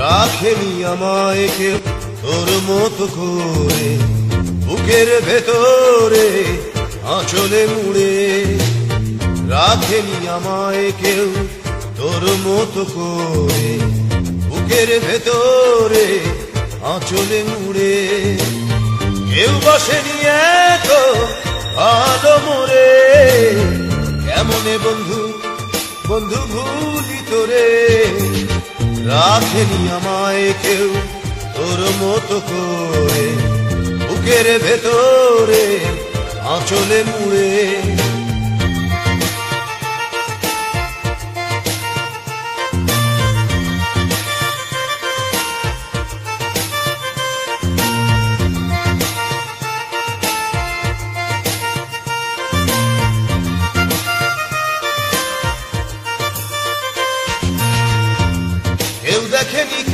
রাখেনি আমায় কেউ তোর মতো করে, বুকের ভেতরে আঁচলে মুড়ে। রাখেনি আমায় কেউ তোর মতো করে, বুকের ভেতরে আঁচলে মুড়ে। কেউ বসেনি এত ভালো মোরে, কেমনে বন্ধু বন্ধু ভুলি তোরে। রাখেনি আমায় কেউ তোর মতো করে, বুকের ভেতরে আঁচলে মুড়ে।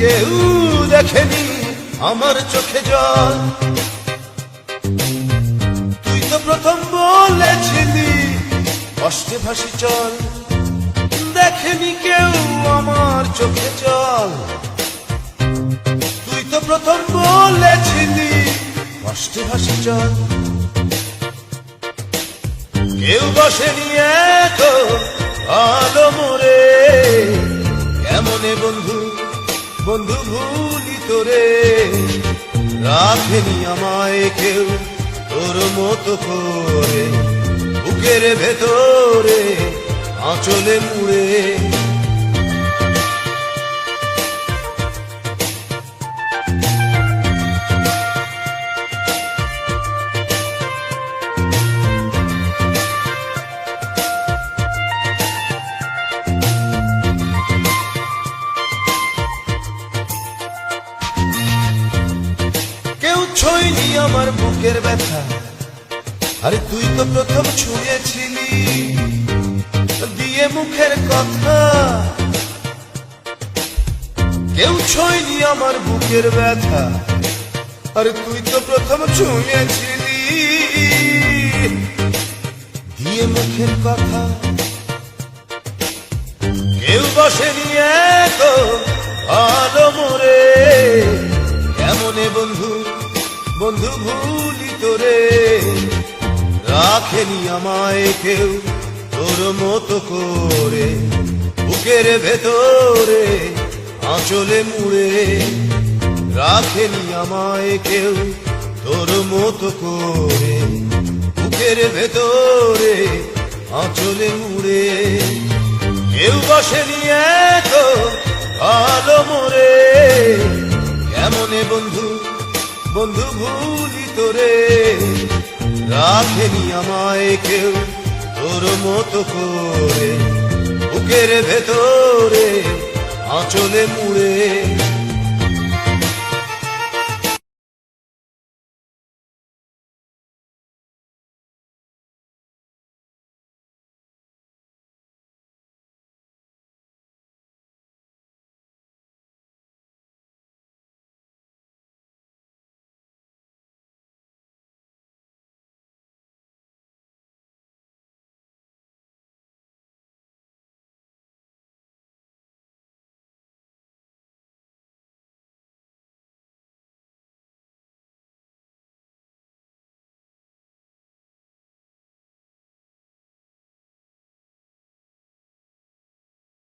কেউ দেখেনি আমার চোখে জল, তুই তো প্রথম বলেছিলি কষ্টে ভাসি চল। দেখেনি কেউ আমার চোখে জল, তুই তো প্রথম বলেছিলি কষ্টে ভাসি চল। কেউ বসেনি এত ভালো মোরে, কেমনে বন্ধু বন্ধু ভুলি তোরে। রাখেনি আমায় কেউ তোর মতো করে, বুকের ভেতরে আঁচলে মুড়ে। কেউ ছইনি আমার বুকের ব্যথা, আরে তুই তো প্রথম ছুঁয়েছিলি দিয়ে মুখের কথা। কেউ ছইনি আমার বুকের ব্যথা, আরে তুই তো প্রথম ছুঁয়েছিলি দিয়ে মুখের কথা। কেউ বসেনি এত ভালো মোরে, কেমনে বন্ধু বন্ধু ভুলি তোরে। রাখেনি আমায় কেউ তোর মতো করে, বুকের ভেতরে আঁচলে মুড়ে। রাখেনি আমায় কেউ তোর মতো করে, বুকের ভেতরে আঁচলে মুড়ে। কেউ বসেনি এত ভালো মোরে, কেমনে বন্ধু বন্ধু ভুলি তোরে। রাখেনি আমায় কেউ তোর মতো করে, বুকের ভেতরে আঁচলে মুড়ে।